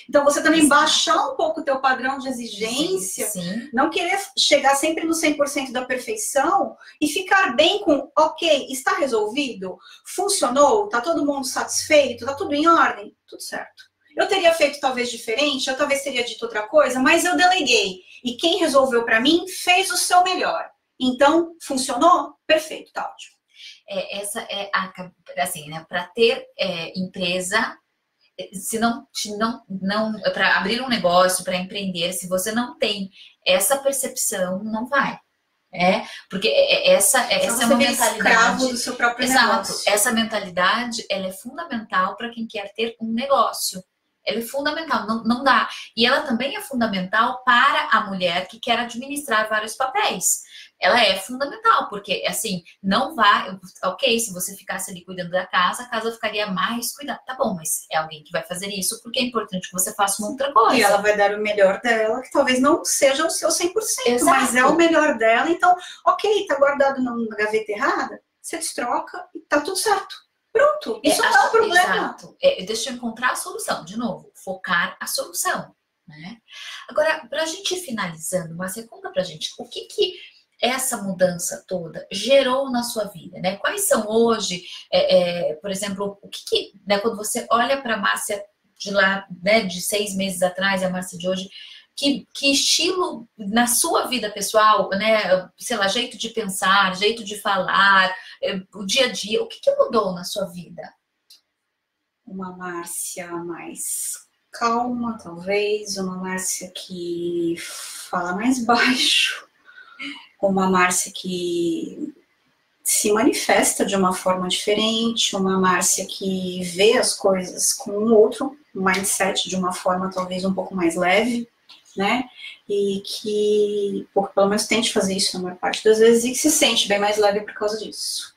Então, você também baixar um pouco o teu padrão de exigência, sim. Não querer chegar sempre no 100% da perfeição e ficar bem com, ok, está resolvido? Funcionou? Está todo mundo satisfeito? Está tudo em ordem? Tudo certo. Eu teria feito talvez diferente, eu talvez teria dito outra coisa, mas eu deleguei. E quem resolveu para mim fez o seu melhor. Então, funcionou? Perfeito, tá ótimo. Essa é assim, né? Para ter empresa, se não para abrir um negócio, para empreender, se você não tem essa percepção, não vai. Porque essa é uma mentalidade do seu próprio exato. Negócio. Essa mentalidade, ela é fundamental para quem quer ter um negócio. Ela é fundamental, não dá. E ela também é fundamental para a mulher que quer administrar vários papéis. Ela é fundamental, porque, assim, não vai... Ok, se você ficasse ali cuidando da casa, a casa ficaria mais cuidada. Tá bom, mas é alguém que vai fazer isso, porque é importante que você faça uma outra coisa. E ela vai dar o melhor dela, que talvez não seja o seu 100%, Exato. Mas é o melhor dela. Então, ok, tá guardado na gaveta errada, você destroca e tá tudo certo. Pronto, isso não é um problema. Exato. Deixa eu encontrar a solução. De novo, focar a solução. Né? Agora, pra gente ir finalizando, Márcia, conta pra gente, o que essa mudança toda gerou na sua vida, né? Quais são hoje, por exemplo, o que né, quando você olha para a Márcia de lá, né, de 6 meses atrás, a Márcia de hoje, que estilo na sua vida pessoal, né, sei lá, jeito de pensar, jeito de falar, o dia a dia, o que mudou na sua vida? Uma Márcia mais calma, talvez, uma Márcia que fala mais baixo, uma Márcia que se manifesta de uma forma diferente, uma Márcia que vê as coisas com um outro mindset, de uma forma talvez um pouco mais leve, né? E que, pelo menos, tente fazer isso na maior parte das vezes e que se sente bem mais leve por causa disso.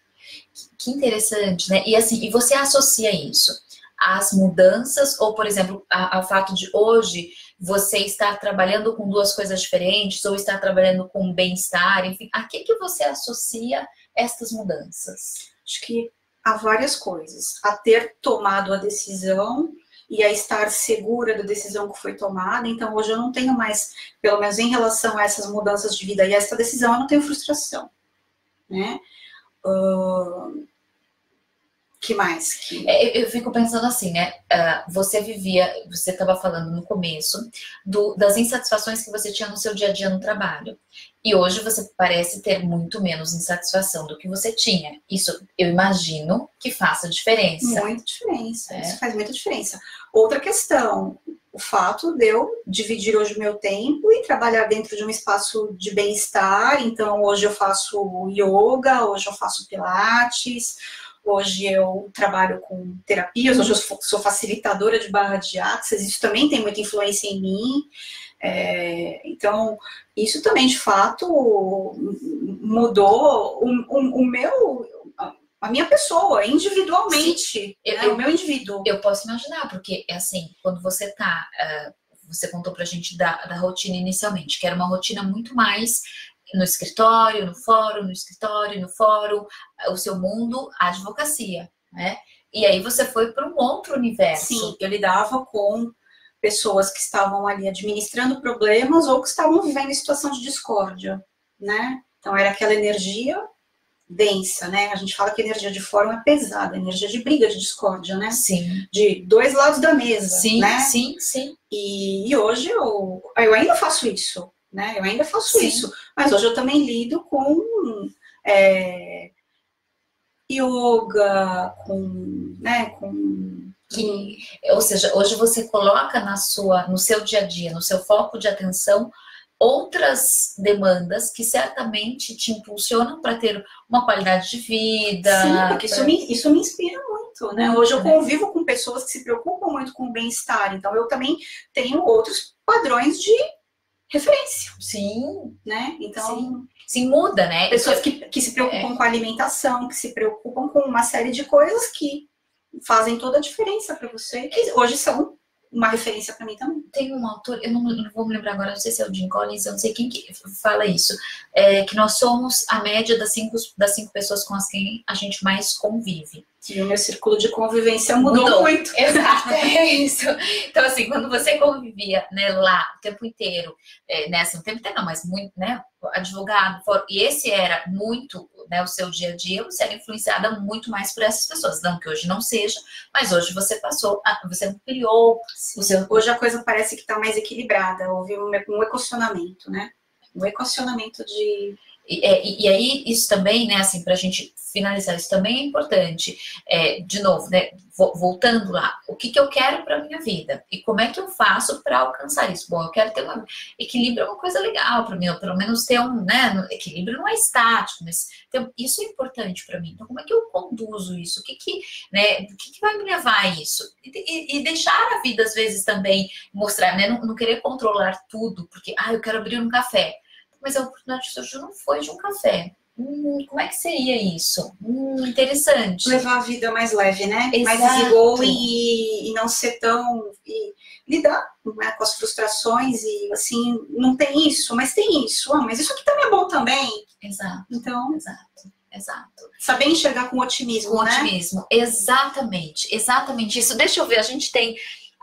Que interessante, né? E assim, e você associa isso às mudanças ou, por exemplo, ao fato de hoje você estar trabalhando com 2 coisas diferentes ou estar trabalhando com bem-estar, enfim, a que você associa estas mudanças? Acho que há várias coisas. A ter tomado a decisão e a estar segura da decisão que foi tomada. Então, hoje eu não tenho mais, pelo menos em relação a essas mudanças de vida e a essa decisão, eu não tenho frustração, né? Que mais? Eu fico pensando assim, né? Você estava falando no começo das insatisfações que você tinha no seu dia a dia no trabalho. E hoje você parece ter muito menos insatisfação do que você tinha. Isso eu imagino que faça diferença. Muita diferença, isso faz muita diferença. Outra questão, o fato de eu dividir hoje o meu tempo e trabalhar dentro de um espaço de bem-estar. Então, hoje eu faço yoga, hoje eu faço pilates, hoje eu trabalho com terapias, hoje eu sou facilitadora de barra de axis, isso também tem muita influência em mim. Então, isso também, de fato, mudou a minha pessoa, individualmente. O meu indivíduo. Eu posso imaginar, porque, assim, quando você você contou pra gente da rotina inicialmente, que era uma rotina muito mais no escritório, no fórum, no escritório, no fórum, o seu mundo, a advocacia, né? E aí você foi para um outro universo. Sim, eu lidava com pessoas que estavam ali administrando problemas ou que estavam vivendo em situação de discórdia, né? Então era aquela energia densa, né? A gente fala que a energia de fórum é pesada, a energia de briga, de discórdia, né? Sim. De 2 lados da mesa, sim, né? Sim, sim. E hoje eu ainda faço isso, né? Eu ainda faço isso, mas hoje eu também lido com yoga, ou seja, hoje você coloca no seu dia a dia, no seu foco de atenção, outras demandas que certamente te impulsionam para ter uma qualidade de vida. Sim, porque isso me inspira muito, né? Hoje eu convivo com pessoas que se preocupam muito com o bem-estar, então eu também tenho outros padrões de referência. Sim. Né? Então, sim, muda, né? Pessoas que se preocupam com a alimentação, que se preocupam com uma série de coisas que fazem toda a diferença para você, que hoje são uma referência para mim também. Tem um autor, eu não vou me lembrar agora, não sei se é o Jim Collins, eu não sei quem que fala isso, que nós somos a média das 5 pessoas com as quem a gente mais convive. E o meu círculo de convivência mudou muito. Exato, é isso. Então, assim, quando você convivia, né, lá o tempo inteiro, né, assim, o tempo inteiro não, mas muito, né, advogado, e esse era muito, né, o seu dia a dia, você era influenciada muito mais por essas pessoas. Não que hoje não seja, mas hoje você você ampliou o seu... Hoje a coisa parece que está mais equilibrada, houve um equacionamento, né? Um equacionamento de... E aí, isso também, né, assim, pra gente finalizar, isso também é importante. De novo, né, voltando lá, o que eu quero pra minha vida? E como é que eu faço para alcançar isso? Bom, eu quero ter equilíbrio é uma coisa legal para mim, ou pelo menos ter equilíbrio não é estático, mas isso é importante para mim. Então, como é que eu conduzo isso? O que vai me levar a isso? E deixar a vida, às vezes, também mostrar, né, não querer controlar tudo, porque, eu quero abrir um café. Mas a oportunidade surgiu não foi de um café. Como é que seria isso? Interessante. Levar a vida mais leve, né? Exato. Mais easygoing e não ser tão... E lidar, né, com as frustrações e assim, não tem isso, mas tem isso. Mas isso aqui também é bom também. Exato. Então... Exato. Saber enxergar com otimismo, né? Com otimismo, exatamente isso. Deixa eu ver, a gente tem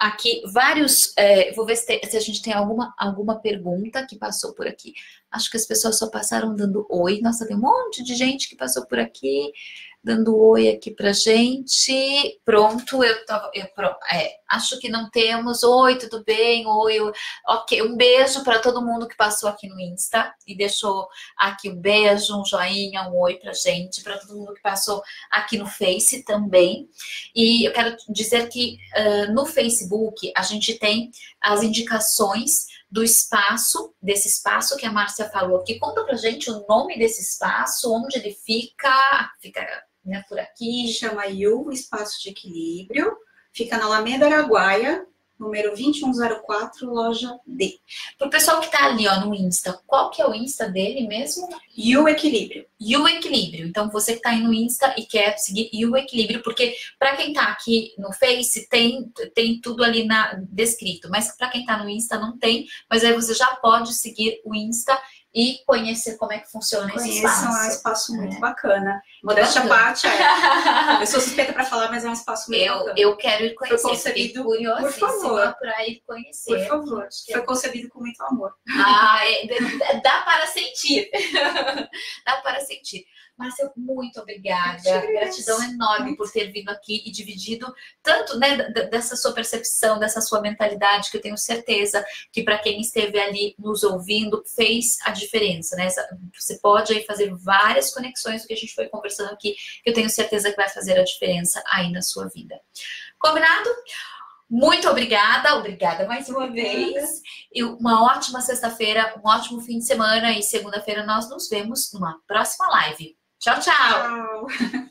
aqui vários... vou ver se a gente tem alguma pergunta que passou por aqui. Acho que as pessoas só passaram dando oi. Nossa, tem um monte de gente que passou por aqui, dando oi aqui pra gente. Pronto, acho que não temos. Oi, tudo bem? Oi, ok. Um beijo para todo mundo que passou aqui no Insta e deixou aqui um beijo, um joinha, um oi pra gente, para todo mundo que passou aqui no Face também. E eu quero dizer que no Facebook a gente tem as indicações do espaço, desse espaço que a Márcia falou aqui. Conta pra gente o nome desse espaço, onde ele fica, né, por aqui. Chama You, Espaço de Equilíbrio. Fica na Alameda Araguaia, número 2104, loja D. Pro pessoal que tá ali, ó, no Insta, qual que é o Insta dele mesmo? You Equilíbrio. You Equilíbrio. Então, você que tá aí no Insta e quer seguir You Equilíbrio, porque para quem tá aqui no Face, tem tudo ali descrito, mas para quem tá no Insta não tem, mas aí você já pode seguir o Insta e conhecer como é que funciona esse espaço. É um espaço muito bacana. Modéstia à parte, eu sou suspeita para falar, mas é um espaço muito bacana. Eu quero ir conhecer. Foi concebido, por favor, para ir conhecer. Por favor, foi concebido com muito amor. Dá para sentir. Dá para sentir. Márcia, muito obrigada. Gratidão enorme por ter vindo aqui e dividido tanto, né, dessa sua percepção, dessa sua mentalidade, que eu tenho certeza que para quem esteve ali nos ouvindo, fez a diferença, né? Você pode aí fazer várias conexões do que a gente foi conversando aqui, que eu tenho certeza que vai fazer a diferença aí na sua vida. Combinado? Muito obrigada mais uma vez. E uma ótima sexta-feira, um ótimo fim de semana e segunda-feira nós nos vemos numa próxima live. Tchau, tchau! Tchau!